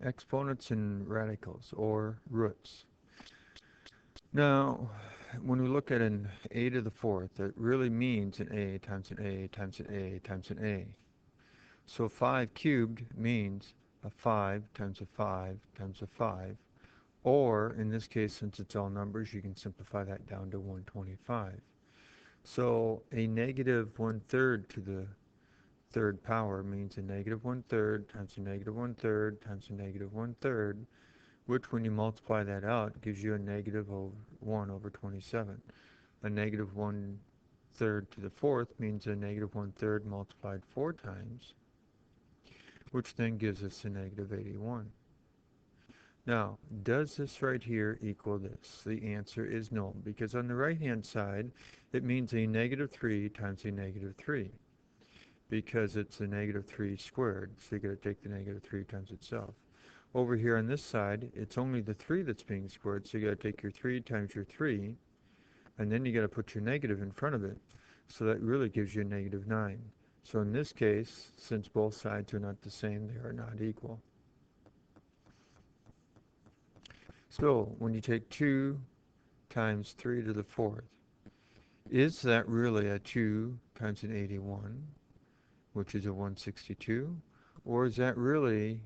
Exponents and radicals, or roots. Now, when we look at an a to the fourth, it really means an a times an a times an a times an a. So 5 cubed means a 5 times a 5 times a 5. Or, in this case, since it's all numbers, you can simplify that down to 125. So a negative 1/3 to the third power means a negative 1/3 times a negative 1/3 times a negative 1/3, which when you multiply that out gives you a negative 1 over 27. A negative 1/3 to the fourth means a negative 1/3 multiplied 4 times, which then gives us a negative 81. Now, does this right here equal this? The answer is no, because on the right-hand side, it means a negative 3 times a negative 3, because it's a negative 3 squared, so you got to take the negative 3 times itself. Over here on this side, it's only the 3 that's being squared, so you got to take your 3 times your 3, and then you got to put your negative in front of it. So that really gives you a negative 9. So in this case, since both sides are not the same, they are not equal. So when you take 2 times 3 to the fourth, is that really a 2 times an 81, which is a 162? Or is that really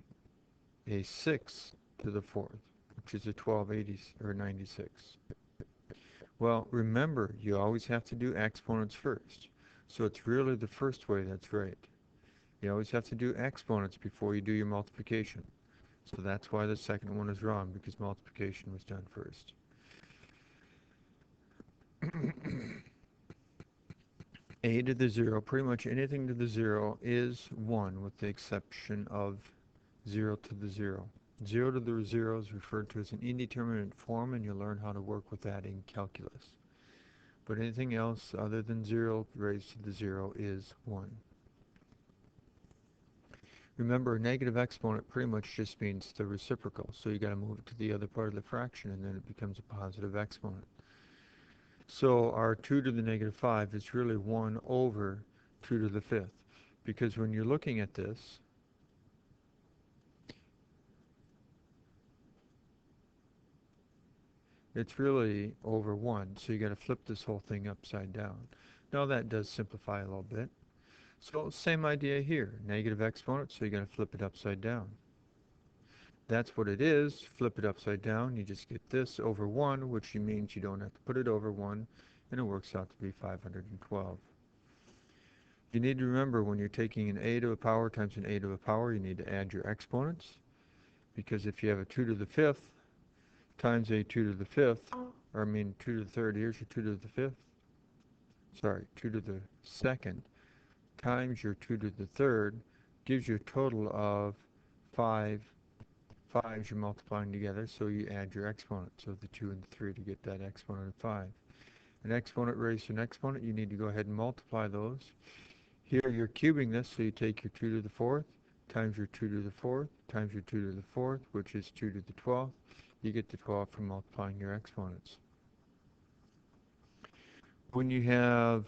a 6 to the fourth, which is a 1280 or 96? Well, remember, you always have to do exponents first. So it's really the first way that's right. You always have to do exponents before you do your multiplication. So that's why the second one is wrong, because multiplication was done first. A to the 0, pretty much anything to the 0 is 1, with the exception of 0 to the 0. 0 to the 0 is referred to as an indeterminate form, and you'll learn how to work with that in calculus. But anything else other than 0 raised to the 0 is 1. Remember, a negative exponent pretty much just means the reciprocal, so you got to move it to the other part of the fraction, and then it becomes a positive exponent. So our 2 to the negative 5 is really 1 over 2 to the 5th, because when you're looking at this, it's really over 1, so you got to flip this whole thing upside down. Now that does simplify a little bit. So same idea here, negative exponent, so you got to flip it upside down. That's what it is. Flip it upside down, you just get this over 1, which means you don't have to put it over 1, and it works out to be 512. You need to remember when you're taking an a to a power times an a to a power, you need to add your exponents, because if you have a 2 to the 5th times a 2 to the 5th, or I mean 2 to the 3rd, here's your 2 to the 5th, sorry, 2 to the 2nd, times your 2 to the 3rd, gives you a total of 5 5's you're multiplying together, so you add your exponents of the 2 and the 3 to get that exponent of 5. An exponent raised to an exponent, you need to go ahead and multiply those. Here you're cubing this, so you take your 2 to the 4th, times your 2 to the 4th, times your 2 to the 4th, which is 2 to the 12th. You get the 12 from multiplying your exponents. When you have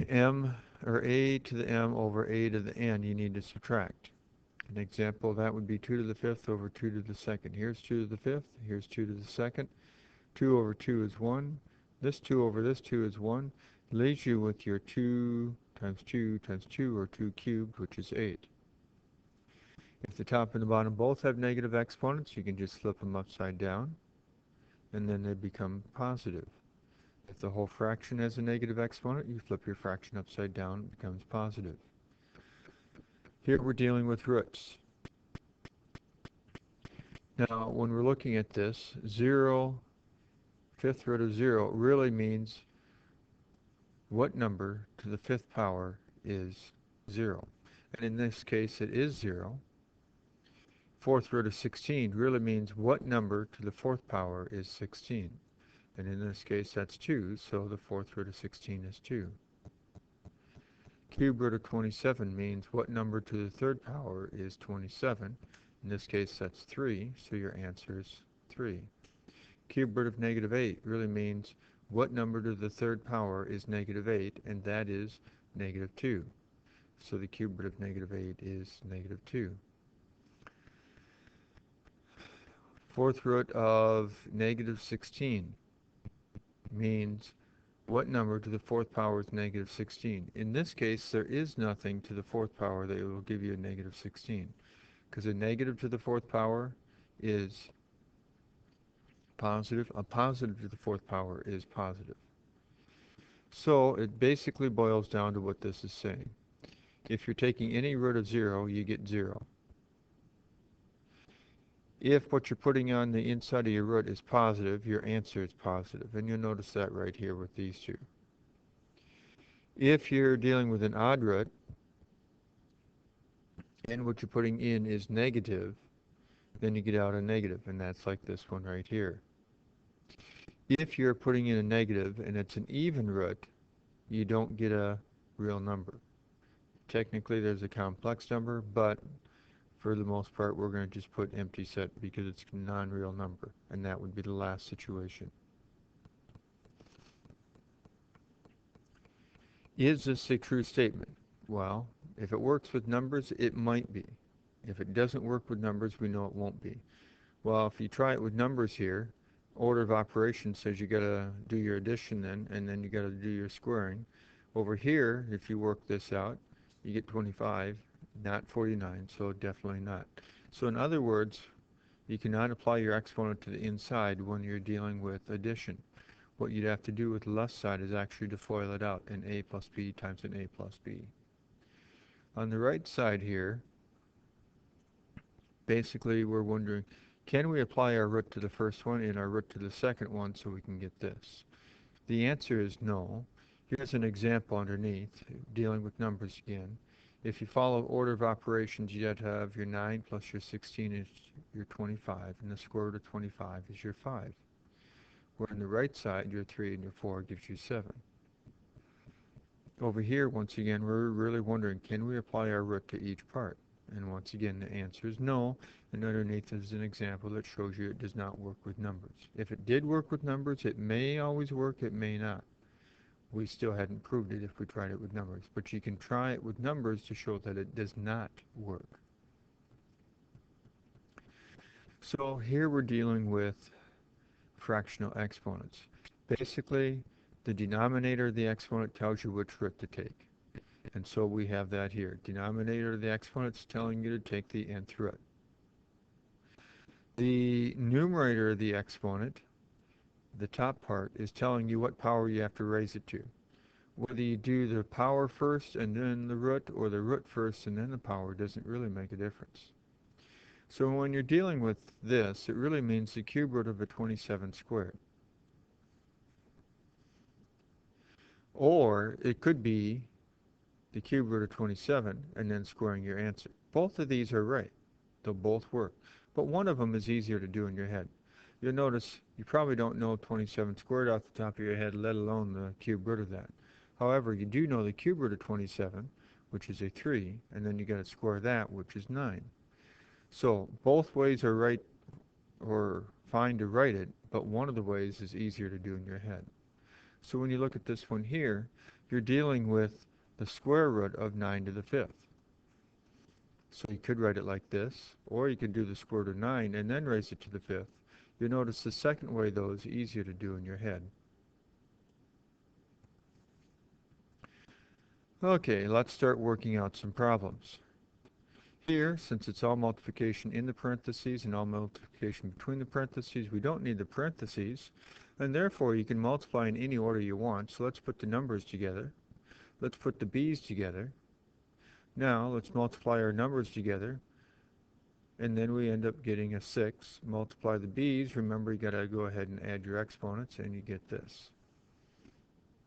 m, or a to the m over a to the n, you need to subtract. An example of that would be 2 to the 5th over 2 to the 2nd. Here's 2 to the 5th, here's 2 to the 2nd. 2 over 2 is 1. This 2 over this 2 is 1. It leaves you with your 2 times 2 times 2, or 2 cubed, which is 8. If the top and the bottom both have negative exponents, you can just flip them upside down, and then they become positive. If the whole fraction has a negative exponent, you flip your fraction upside down, it becomes positive. Here we're dealing with roots. Now, when we're looking at this, 0, 5th root of 0 really means what number to the 5th power is 0. And in this case, it is 0. 4th root of 16 really means what number to the 4th power is 16. And in this case, that's 2, so the 4th root of 16 is 2. Cube root of 27 means what number to the 3rd power is 27. In this case, that's 3, so your answer is 3. Cube root of negative 8 really means what number to the 3rd power is negative 8, and that is negative 2. So the cube root of negative 8 is negative 2. Fourth root of negative 16 means what number to the fourth power is negative 16? In this case, there is nothing to the fourth power that will give you a negative 16, because a negative to the fourth power is positive. A positive to the fourth power is positive. So it basically boils down to what this is saying. If you're taking any root of 0, you get 0. If what you're putting on the inside of your root is positive, your answer is positive. And you'll notice that right here with these two. If you're dealing with an odd root, and what you're putting in is negative, then you get out a negative, and that's like this one right here. If you're putting in a negative and it's an even root, you don't get a real number. Technically, there's a complex number, but for the most part, we're going to just put empty set because it's a non-real number, and that would be the last situation. Is this a true statement? Well, if it works with numbers, it might be. If it doesn't work with numbers, we know it won't be. Well, if you try it with numbers here, order of operations says you got to do your addition then, and then you got to do your squaring. Over here, if you work this out, you get 25, not 49, so definitely not. So in other words, you cannot apply your exponent to the inside when you're dealing with addition. What you'd have to do with the left side is actually to FOIL it out, an a plus b times an a plus b. On the right side here, basically we're wondering, can we apply our root to the first one and our root to the second one so we can get this? The answer is no. Here's an example underneath, dealing with numbers again. If you follow order of operations, you have to have your 9 plus your 16 is your 25, and the square root of 25 is your 5. Where on the right side, your 3 and your 4 gives you 7. Over here, once again, we're really wondering, can we apply our root to each part? And once again, the answer is no. And underneath is an example that shows you it does not work with numbers. If it did work with numbers, it may always work, it may not. We still hadn't proved it if we tried it with numbers. But you can try it with numbers to show that it does not work. So here we're dealing with fractional exponents. Basically, the denominator of the exponent tells you which root to take. And so we have that here. Denominator of the exponent is telling you to take the nth root. The numerator of the exponent, the top part, is telling you what power you have to raise it to. Whether you do the power first and then the root, or the root first and then the power, doesn't really make a difference. So when you're dealing with this, it really means the cube root of a 27 squared. Or it could be the cube root of 27 and then squaring your answer. Both of these are right. They'll both work. But one of them is easier to do in your head. You'll notice you probably don't know 27 squared off the top of your head, let alone the cube root of that. However, you do know the cube root of 27, which is a 3, and then you got to square that, which is 9. So both ways are right or fine to write it, but one of the ways is easier to do in your head. So when you look at this one here, you're dealing with the square root of 9 to the 5th. So you could write it like this, or you could do the square root of 9 and then raise it to the 5th. You'll notice the second way, though, is easier to do in your head. Okay, let's start working out some problems. Here, since it's all multiplication in the parentheses and all multiplication between the parentheses, we don't need the parentheses, and therefore you can multiply in any order you want. So let's put the numbers together. Let's put the b's together. Now let's multiply our numbers together, and then we end up getting a 6. Multiply the b's. Remember, you got to go ahead and add your exponents, and you get this.